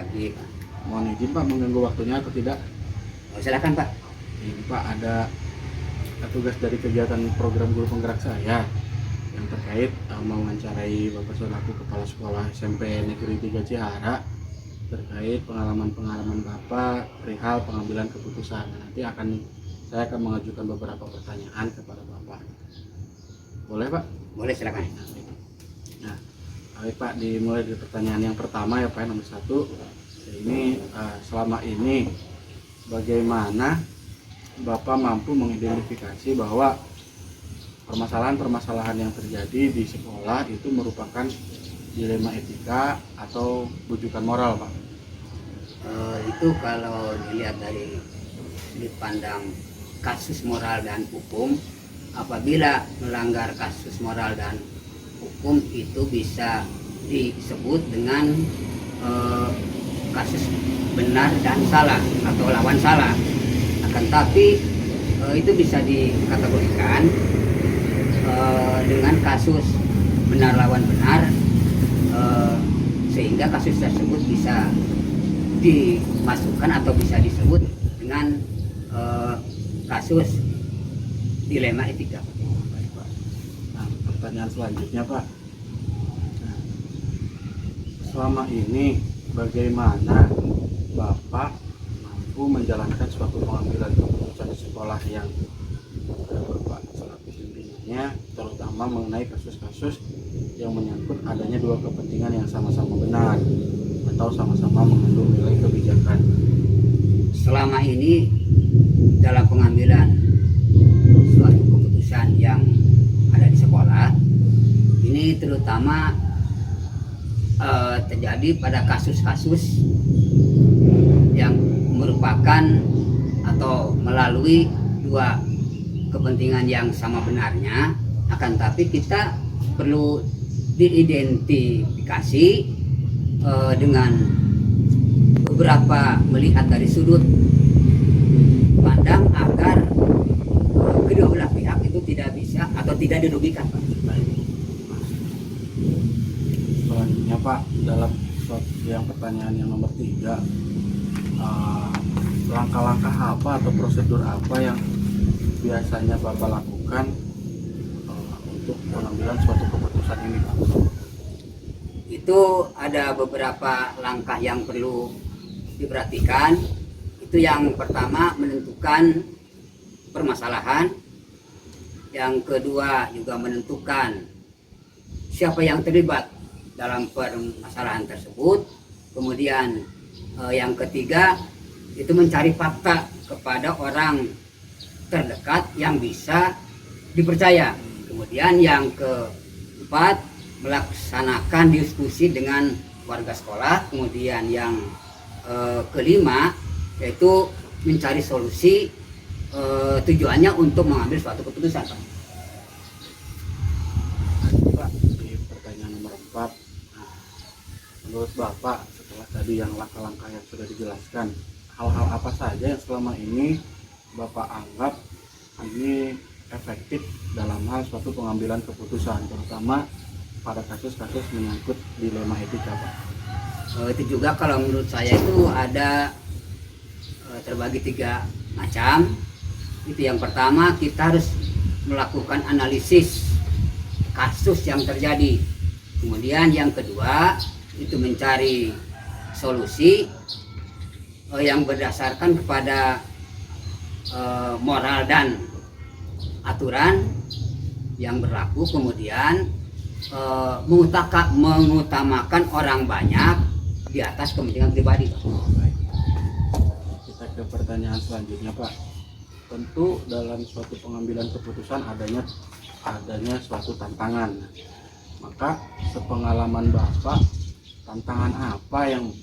pagi, Pak. Mohon izin Pak mengganggu waktunya atau tidak? Oh, silakan, Pak. Ini Pak ada tugas dari kegiatan program guru penggerak saya yang terkait mewawancarai Bapak selaku Kepala Sekolah SMP Negeri 3 Cihara terkait pengalaman-pengalaman Bapak perihal pengambilan keputusan. Nanti saya akan mengajukan beberapa pertanyaan kepada Bapak. Boleh Pak? Boleh, silakan. Nah, baik Pak, dimulai dari pertanyaan yang pertama ya Pak, nomor 1. Ini selama ini bagaimana Bapak mampu mengidentifikasi bahwa permasalahan-permasalahan yang terjadi di sekolah itu merupakan dilema etika atau bujukan moral, Pak? Itu kalau dilihat dari sudut pandang kasus moral dan hukum, apabila melanggar kasus moral dan hukum itu bisa disebut dengan kasus benar dan salah atau lawan salah. Akan tapi itu bisa dikategorikan dengan kasus benar lawan benar, sehingga kasus tersebut bisa dimasukkan atau bisa disebut dengan kasus dilema etika. Baik, Pak. Nah, pertanyaan selanjutnya Pak, nah, selama ini bagaimana Bapak mampu menjalankan suatu pengambilan keputusan di sekolah yang Bapak selaku pimpinannya, terutama mengenai kasus-kasus yang menyangkut adanya dua kepentingan yang sama-sama benar atau sama-sama mengandung nilai kebijakan. Selama ini dalam pengambilan suatu keputusan yang ada di sekolah, ini terutama terjadi pada kasus-kasus yang merupakan atau melalui dua kepentingan yang sama benarnya. Akan tapi kita perlu diidentifikasi dengan beberapa melihat dari sudut pandang agar kedua belah pihak itu tidak bisa atau tidak dirugikan, Pak. Selanjutnya Pak, dalam yang pertanyaan yang nomor 3, langkah-langkah apa atau prosedur apa yang biasanya Bapak lakukan untuk pengambilan suatu keputusan ini, Pak? Itu ada beberapa langkah yang perlu diperhatikan. Itu yang pertama, menentukan permasalahan. Yang kedua juga menentukan siapa yang terlibat dalam permasalahan tersebut. Kemudian yang ketiga itu mencari fakta kepada orang terdekat yang bisa dipercaya. Kemudian yang keempat, melaksanakan diskusi dengan warga sekolah. Kemudian yang kelima yaitu mencari solusi, tujuannya untuk mengambil suatu keputusan, Pak. Pak, di pertanyaan nomor 4, menurut Bapak setelah tadi yang langkah-langkah yang sudah dijelaskan, hal-hal apa saja yang selama ini Bapak anggap ini efektif dalam hal suatu pengambilan keputusan, terutama pada kasus-kasus menyangkut dilema etika, Pak? Itu juga kalau menurut saya itu ada terbagi 3 macam. Itu yang pertama, kita harus melakukan analisis kasus yang terjadi. Kemudian yang kedua itu mencari solusi yang berdasarkan kepada moral dan aturan yang berlaku. Kemudian mengutamakan orang banyak di atas kepentingan pribadi. Baik. Kita ke pertanyaan selanjutnya, Pak. Tentu dalam suatu pengambilan keputusan adanya suatu tantangan. Maka sepengalaman Bapak, tantangan apa yang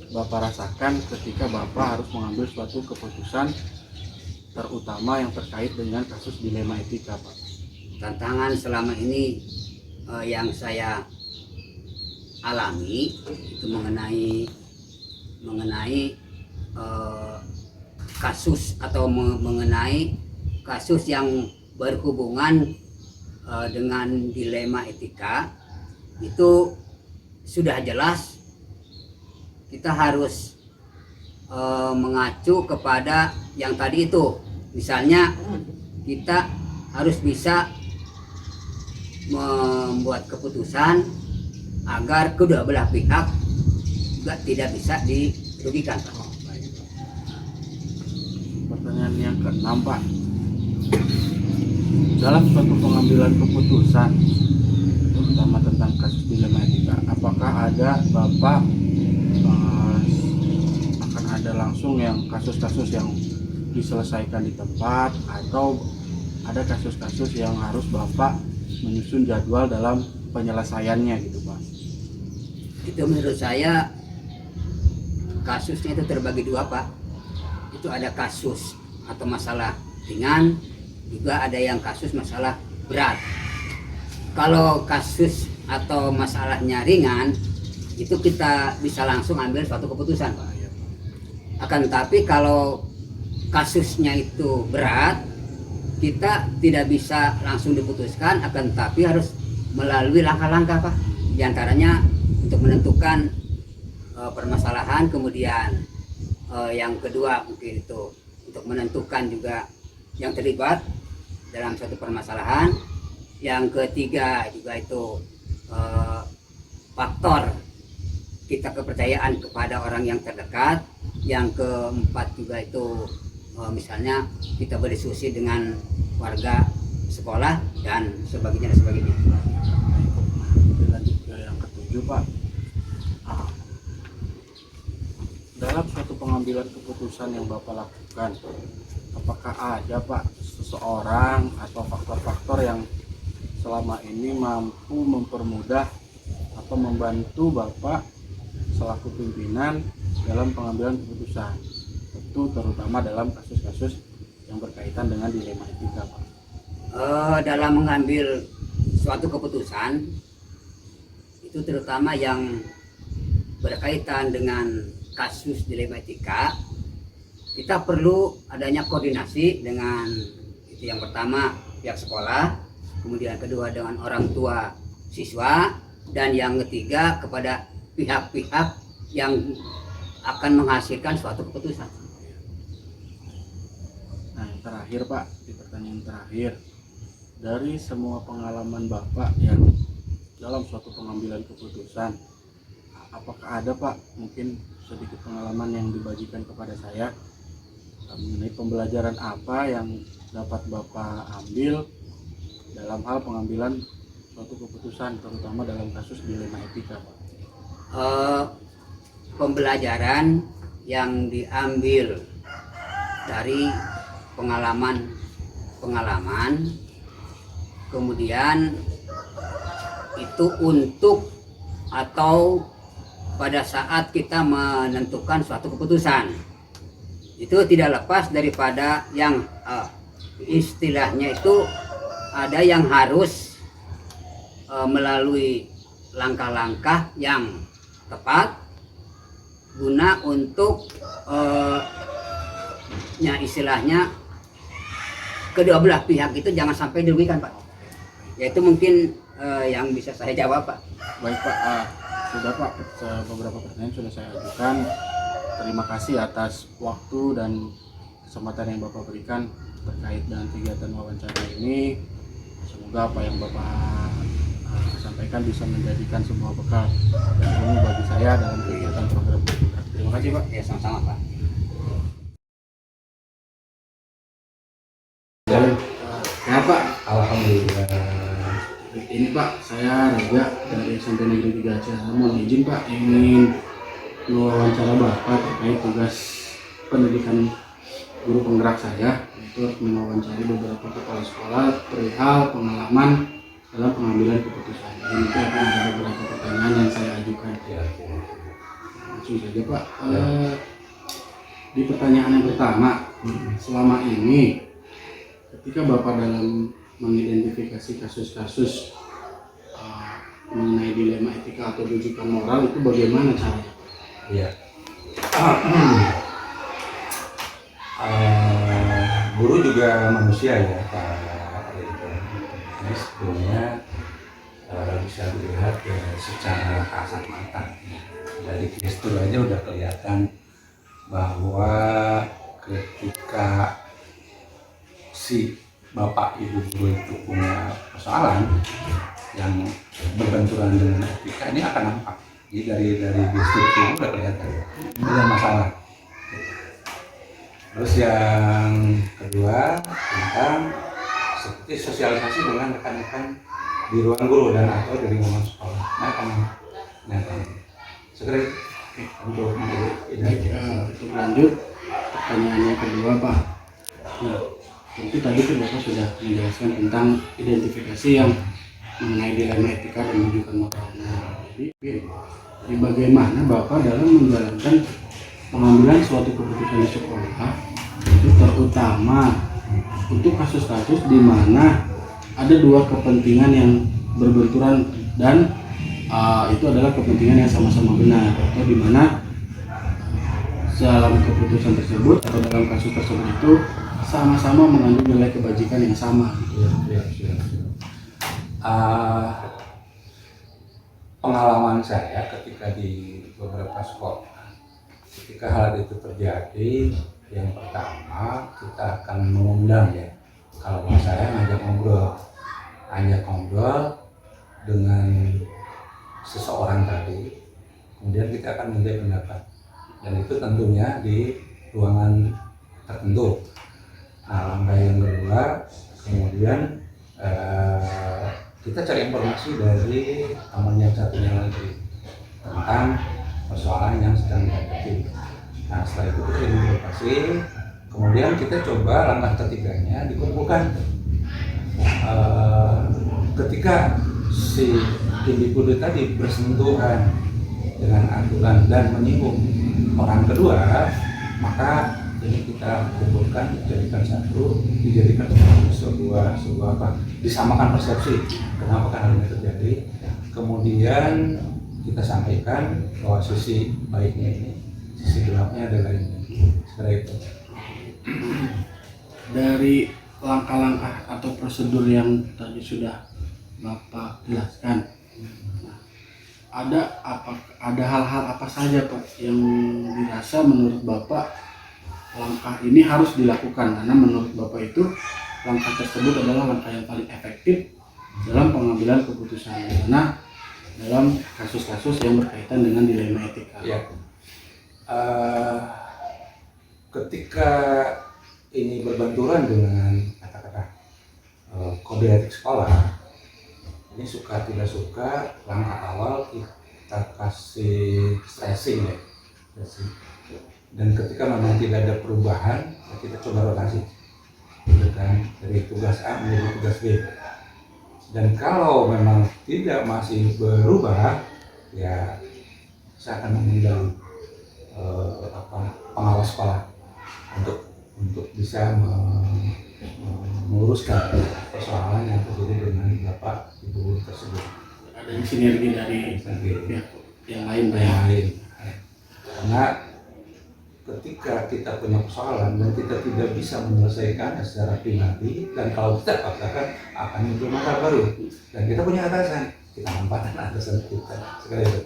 Bapak rasakan ketika Bapak harus mengambil suatu keputusan, terutama yang terkait dengan kasus dilema etika, Pak? Tantangan selama ini yang saya alami itu mengenai kasus atau mengenai kasus yang berhubungan dengan dilema etika. Itu sudah jelas kita harus mengacu kepada yang tadi itu. Misalnya kita harus bisa membuat keputusan agar kedua belah pihak juga tidak bisa dirugikan, Pak. Oh, baik, Pak. Pertanyaan yang keenam, Pak. Dalam suatu pengambilan keputusan, terutama tentang kasus dilema etika, apakah ada Bapak akan ada langsung yang kasus-kasus yang diselesaikan di tempat, atau ada kasus-kasus yang harus Bapak menyusun jadwal dalam penyelesaiannya gitu, Pak? Itu menurut saya kasusnya itu terbagi dua, Pak. Itu ada kasus atau masalah ringan, juga ada yang kasus masalah berat. Kalau kasus atau masalahnya ringan, itu kita bisa langsung ambil suatu keputusan, Pak. Akan tetapi kalau kasusnya itu berat, kita tidak bisa langsung diputuskan, akan tetapi harus melalui langkah-langkah, Pak. Di antaranya untuk menentukan permasalahan, kemudian yang kedua mungkin itu untuk menentukan juga yang terlibat dalam suatu permasalahan, yang ketiga juga itu faktor kita kepercayaan kepada orang yang terdekat, yang keempat juga itu misalnya kita berdiskusi dengan warga sekolah dan sebagainya dan sebagainya. Lanjut ke yang ketujuh, Pak. Dalam suatu pengambilan keputusan yang Bapak lakukan, apakah ada, Pak, seseorang atau faktor-faktor yang selama ini mampu mempermudah atau membantu Bapak selaku pimpinan dalam pengambilan keputusan, itu terutama dalam kasus-kasus yang berkaitan dengan dilema etika, Pak? Dalam mengambil suatu keputusan itu terutama yang berkaitan dengan kasus dilema etika, kita perlu adanya koordinasi dengan itu, yang pertama pihak sekolah, kemudian kedua dengan orang tua siswa, dan yang ketiga kepada pihak-pihak yang akan menghasilkan suatu keputusan. Nah, yang terakhir, Pak, di pertanyaan terakhir, dari semua pengalaman Bapak yang dalam suatu pengambilan keputusan, apakah ada, Pak, mungkin sedikit pengalaman yang dibagikan kepada saya mengenai pembelajaran apa yang dapat Bapak ambil dalam hal pengambilan suatu keputusan, terutama dalam kasus dilema etika, Pak? Pembelajaran yang diambil dari pengalaman, kemudian itu untuk atau pada saat kita menentukan suatu keputusan, itu tidak lepas daripada yang istilahnya itu ada yang harus melalui langkah-langkah yang tepat guna untuk istilahnya kedua belah pihak itu jangan sampai dirugikan, Pak. Yaitu mungkin yang bisa saya jawab, Pak. Baik, Pak, sudah, Pak, beberapa pertanyaan sudah saya ajukan. Terima kasih atas waktu dan kesempatan yang Bapak berikan terkait dengan kegiatan wawancara ini. Semoga apa yang Bapak sampaikan bisa menjadikan sebuah bekal dan ilmu bagi saya dalam kegiatan program ini. Terima kasih, Pak. Ya, sama-sama, Pak. Ya, Pak. Alhamdulillah. Ini, Pak, saya Raja dari SMP Negeri 3 Ciamis. Mohon izin, Pak, ingin mewawancara Bapak terkait tugas pendidikan guru penggerak saya, yaitu mewawancari beberapa kepala sekolah perihal pengalaman dalam pengambilan keputusan. Jadi nanti akan ada beberapa pertanyaan yang saya ajukan. Langsung saja, Pak. Di pertanyaan yang pertama, selama ini ketika Bapak dalam mengidentifikasi kasus-kasus mengenai dilema etika atau rujukan moral, itu bagaimana caranya, Pak? Iya. Guru juga manusia ya, Pak. Jadi sebetulnya bisa dilihat secara kasat mata. Dari gestur aja udah kelihatan bahwa ketika si bapak ibu guru itu punya persoalan yang berbenturan dengan etika, ini akan nampak. Jadi dari gestur itu udah kelihatan ini ada masalah. Terus yang kedua tentang seperti sosialisasi dengan rekan-rekan di ruang guru dan atau di lingkungan sekolah. Nah, segera untuk Untuk lanjut pertanyaan yang kedua Pak. Nah, tentu tadi kan Bapak sudah menjelaskan tentang identifikasi yang mengenai dilema etika dan rujukan moral. Nah, jadi bagaimana Bapak dalam menjalankan pengambilan suatu keputusan di sekolah, itu terutama untuk kasus-kasus di mana ada dua kepentingan yang berbenturan dan itu adalah kepentingan yang sama-sama benar, atau di mana dalam keputusan tersebut atau dalam kasus tersebut itu sama-sama mengandung nilai kebajikan yang sama gitu ya. Pengalaman saya ketika di beberapa sekolah, ketika hal itu terjadi, yang pertama kita akan mengundang ya, kalau saya ngajak ngobrol dengan seseorang tadi, kemudian kita akan minta pendapat, dan itu tentunya di ruangan tertentu. Nah, langkah yang kedua, kemudian kita cari informasi dari teman yang satunya lagi tentang persoalan yang sedang dihadapi. Nah, setelah itu kita identifikasi, kemudian kita coba langkah ketiganya dikumpulkan. Ketika si individu tadi bersentuhan dengan aturan dan menyinggung orang kedua, maka ini kita kumpulkan, dijadikan sebuah disamakan persepsi kenapa hal ini terjadi, kemudian kita sampaikan bahwa sisi baiknya ini, sisi gelapnya adalah ini. Seperti itu. Dari langkah-langkah atau prosedur yang tadi sudah Bapak jelaskan, ada hal-hal apa saja Pak yang dirasa menurut Bapak langkah ini harus dilakukan, karena menurut Bapak itu langkah tersebut adalah langkah yang paling efektif dalam pengambilan keputusan karena dalam kasus-kasus yang berkaitan dengan dilema etika. Ya. Ketika ini berbenturan dengan kata-kata kode etik sekolah, ini suka tidak suka langkah awal kita kasih stressing ya, dan ketika memang tidak ada perubahan, kita coba rotasi, gitu kan, dari tugas A menjadi tugas B. Dan kalau memang tidak masih berubah, ya saya akan mengundang pengawas sekolah untuk bisa menguruskan persoalan yang terjadi dengan bapak ibu tersebut. Adanya sinergi dari pihak yang lain, karena ketika kita punya persoalan dan kita tidak bisa menyelesaikannya secara pribadi, dan kalau kita paksakan akan muncul masalah baru, dan kita punya atasan, kita manfaatkan atasan kita sekali itu.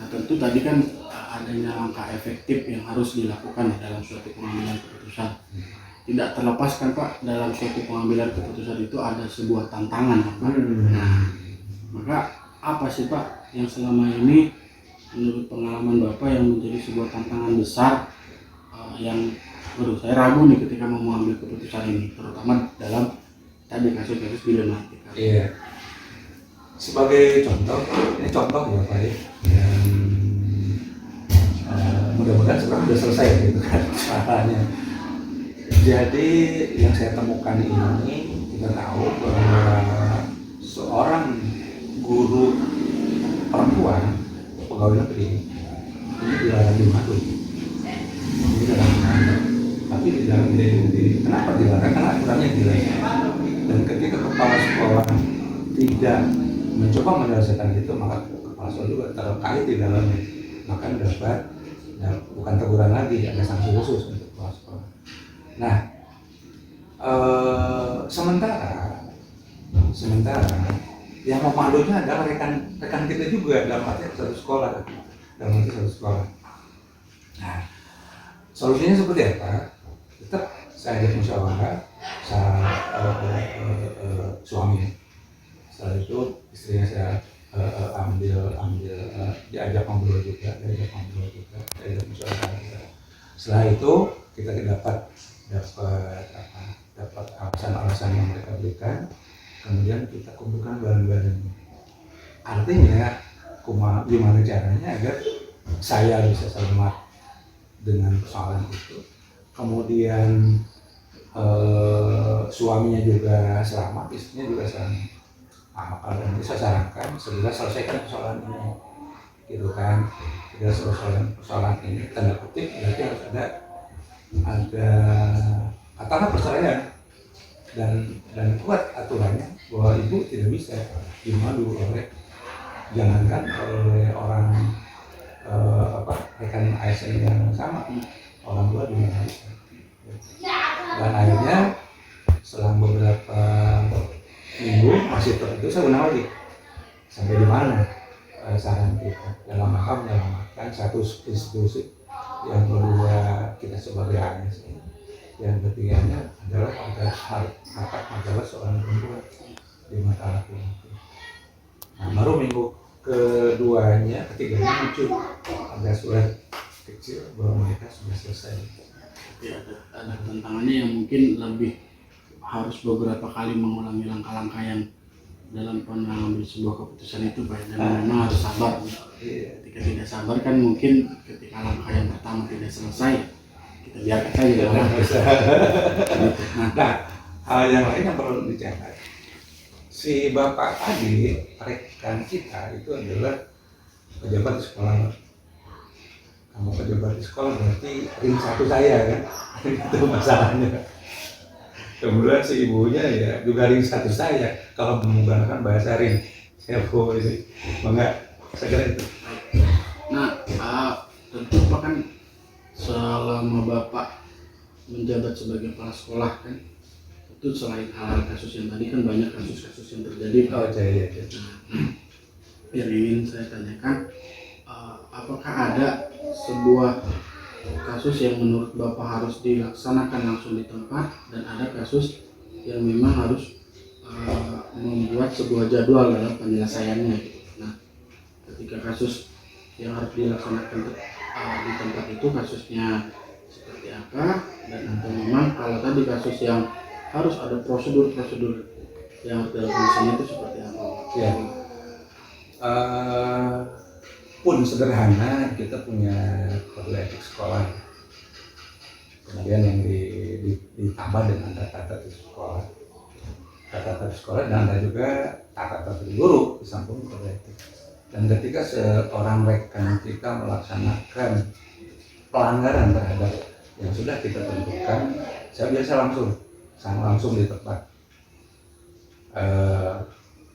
Nah, tentu tadi kan adanya langkah efektif yang harus dilakukan dalam suatu pengambilan keputusan. Tidak terlepas kan Pak, dalam suatu pengambilan keputusan itu ada sebuah tantangan Pak. Nah, maka apa sih Pak yang selama ini menurut pengalaman Bapak yang menjadi sebuah tantangan besar yang saya ragu nih ketika mau mengambil keputusan ini, terutama dalam tadi kasus-kasus dilema etika. Iya. Sebagai contoh, ini contoh ya Pak ya, yang mudah-mudahan sekarang sudah selesai gitu kan masalahnya. Jadi yang saya temukan ini, kita tahu bahwa seorang guru perempuan pegawai negeri ini dilarang di madu, ini dilarang di madu. Tapi di dalam kenapa dilarang? Karena aturannya dilarang. Dan ketika kepala sekolah tidak mencoba menyelesaikan itu, maka kepala sekolah juga terkait di dalamnya, maka dapat bukan teguran lagi, ada sanksi khusus untuk kepala sekolah. Nah, sementara yang memalunya adalah rekan kita juga dalam arti satu sekolah, Nah, solusinya seperti apa? Tetap saya ajak musyawarah, suami. Setelah itu istrinya saya diajak ngobrol juga, diajak musyawarah juga. Setelah itu kita dapat alasan-alasan yang mereka berikan, kemudian kita kumpulkan barang-barang. Artinya, gimana caranya agar saya bisa selamat dengan persoalan itu, kemudian suaminya juga selamat, istrinya juga selamat. Nah, kalau bisa sarankan segera selesaikan persoalan ini, gitu kan? Segera selesaikan persoalan ini, tanda kutip berarti harus ada katakanlah perceraian dan kuat aturannya bahwa ibu tidak bisa dimadu oleh, jangankan oleh orang rekan ASN yang sama, orang tua juga nggak bisa. Dan akhirnya selang beberapa minggu masih terus saya benar lagi sampai di mana saran kita dalam rangka menyelamatkan satu institusi, yang kedua kita sebagai ASN, yang ketiganya adalah hak martabat seorang perempuan di mata laki-laki. Nah, baru minggu ketiganya muncul ada surat kecil bahwa mereka sudah selesai. Ya, ada tantangannya yang mungkin lebih harus beberapa kali mengulangi langkah-langkah yang dalam mengambil sebuah keputusan itu, Pak. Dan memang harus sabar. Ketika tidak sabar kan mungkin ketika langkah yang pertama tidak selesai, kita biarkan saja. Nah, hal yang lain yang perlu dicatat, si bapak tadi rekan kita itu adalah pejabat di sekolah. Kamu pejabat di sekolah berarti ring satu saya kan, itu masalahnya. Kemudian si ibunya ya juga ring satu saya, kalau menggunakan bahasa ring Evo ini, enggak, saya kira itu. Nah, tentu Pak kan selama Bapak menjabat sebagai kepala sekolah kan, itu selain hal kasus yang tadi kan banyak kasus-kasus yang terjadi, Pak. Oh iya. Nah, yang ingin saya tanyakan, apakah ada sebuah kasus yang menurut Bapak harus dilaksanakan langsung di tempat, dan ada kasus yang memang harus membuat sebuah jadwal dalam penyelesaiannya. Nah, ketika kasus yang harus dilaksanakan di tempat itu kasusnya seperti apa, dan atau memang kalau tadi kasus yang harus ada prosedur-prosedur yang harus dilakukan di sini itu seperti apa? Ya. Pun sederhana, kita punya kode etik sekolah, kemudian yang ditambah dengan tata tertib sekolah, dan ada juga tata tertib guru di samping kode etik. Dan ketika seorang rekan kita melaksanakan pelanggaran terhadap yang sudah kita tentukan, saya biasa langsung di tempat.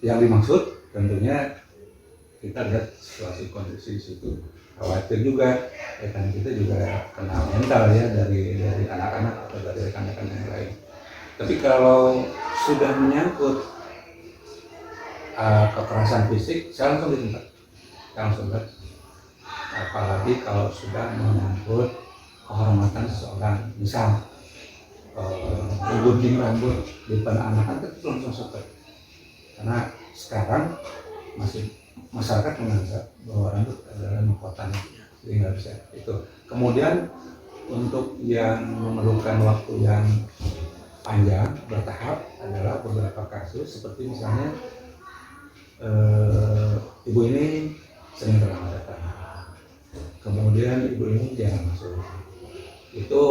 Yang dimaksud tentunya kita lihat situasi kondisi di situ. Khawatir juga rekan kita juga kena mental ya dari anak-anak atau dari rekan-rekan yang lain. Tapi kalau sudah menyangkut kekerasan fisik, saya langsung di tempat. Apalagi kalau sudah menyangkut kehormatan seseorang, misal gunting rambut di depan anak-anak, itu langsung stop. Karena sekarang masih masyarakat menganggap bahwa rambut adalah mahkotanya, jadi nggak bisa itu. Kemudian untuk yang memerlukan waktu yang panjang bertahap adalah beberapa kasus seperti misalnya ibu ini sering terlambat datang, kemudian ibu ini jarang masuk, itu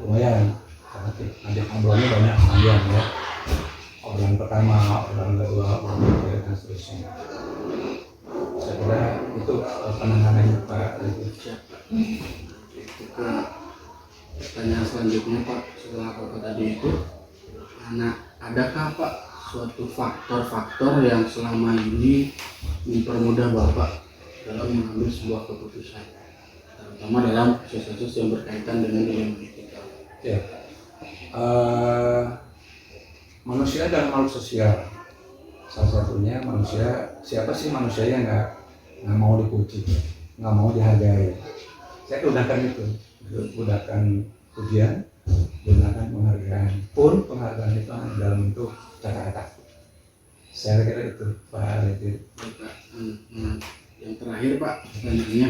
lumayan karena nanti ngobrolnya banyak panjang ya, obrolan pertama, obrolan kedua, obrolan ketiga dan seterusnya. Saya kira itu penanganannya Pak Riki. Itu ke pertanyaan selanjutnya, Pak. Setelah Bapak tadi itu, adakah Pak suatu faktor-faktor yang selama ini mempermudah Bapak dalam mengambil sebuah keputusan, terutama dalam kasus-kasus yang berkaitan dengan dilema etika? Ya. Manusia adalah makhluk sosial. Salah satunya manusia, siapa sih manusia yang nggak mau dipuji, nggak mau dihargai. Saya gunakan itu, gunakan pujian, gunakan penghargaan. Pun penghargaan itu hanya dalam bentuk kata-kata. Saya kira itu Pak Redi. Baik, Pak. Yang terakhir Pak, pertanyaannya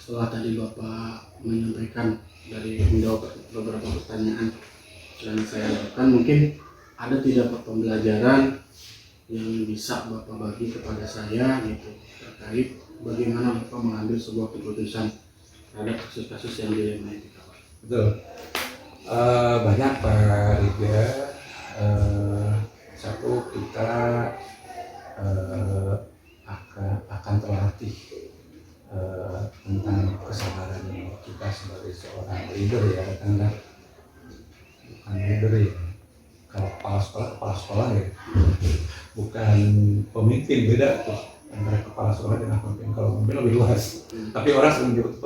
setelah tadi Bapak menyampaikan dari menjawab beberapa pertanyaan yang saya lakukan, mungkin ada tidak Pak pembelajaran yang bisa Bapak bagi kepada saya gitu terkait bagaimana Bapak mengambil sebuah keputusan terhadap kasus-kasus yang dilematika Pak? Betul. Banyak Pak Riga. Satu, kita akan terlatih tentang kesabaran kita sebagai seorang leader ya, karena bukan leader ya, kalau kepala sekolah ya, bukan pemimpin, beda tuh antara kepala sekolah dengan pemimpin. Kalau pemimpin lebih luas, tapi orang sering menyebut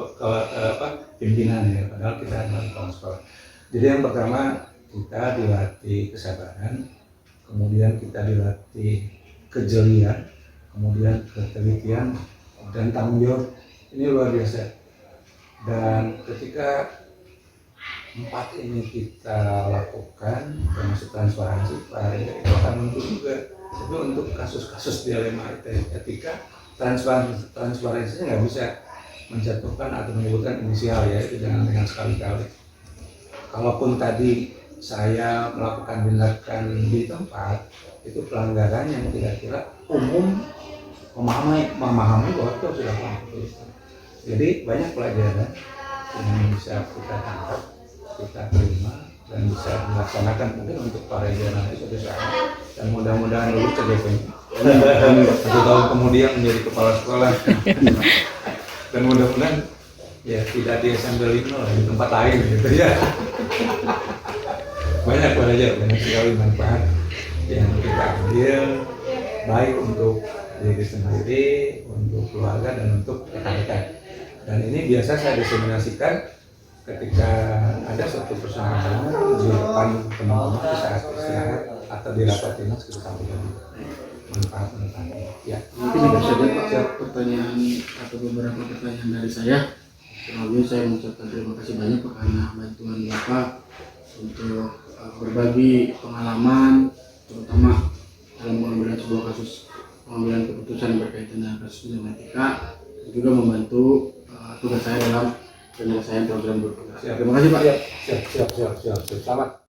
pimpinan ya, padahal kita adalah kepala sekolah. Jadi yang pertama, kita dilatih kesabaran, kemudian kita dilatih kejelian, kemudian ketelitian dan tanggung jawab. Ini luar biasa. Dan ketika 4 ini kita lakukan, termasuk transparansi, itu akan muncul juga. Tapi untuk kasus-kasus dilema etika, transparansinya nggak bisa menjatuhkan atau menyebutkan inisial ya, itu jangan dengan sekali-kali. Kalaupun tadi saya melakukan tindakan di tempat, itu pelanggaran yang kira-kira umum memahami bahwa itu sudah paham. Jadi banyak pelajaran yang bisa kita tangkap, kita terima, dan bisa dilaksanakan mungkin untuk para jurnalis suatu saat, dan mudah-mudahan lulus CGP 1 tahun kemudian menjadi kepala sekolah dan mudah-mudahan ya tidak di SMP 5 lah, di tempat lain gitu ya. Banyak pelajaran, banyak sekali manfaat yang kita ambil, baik untuk diri sendiri, untuk keluarga, dan untuk rekan-rekan. Dan ini biasa saya diseminasikan ketika ada suatu persoalan di depan teman-teman di saat istirahat atau di rapat dinas, kita sampaikan manfaat-manfaatnya. Ya. Mungkin ada saja Pak pertanyaan atau beberapa pertanyaan dari saya. Sebelumnya saya mengucapkan terima kasih banyak Pak karena bantuan Bapak untuk berbagi pengalaman, terutama dalam pengambilan sebuah kasus, pengambilan keputusan berkaitan dengan kasus dilematika, juga membantu tugas saya dalam penyelesaian program berprogres. Terima kasih Pak. Siap. Selamat.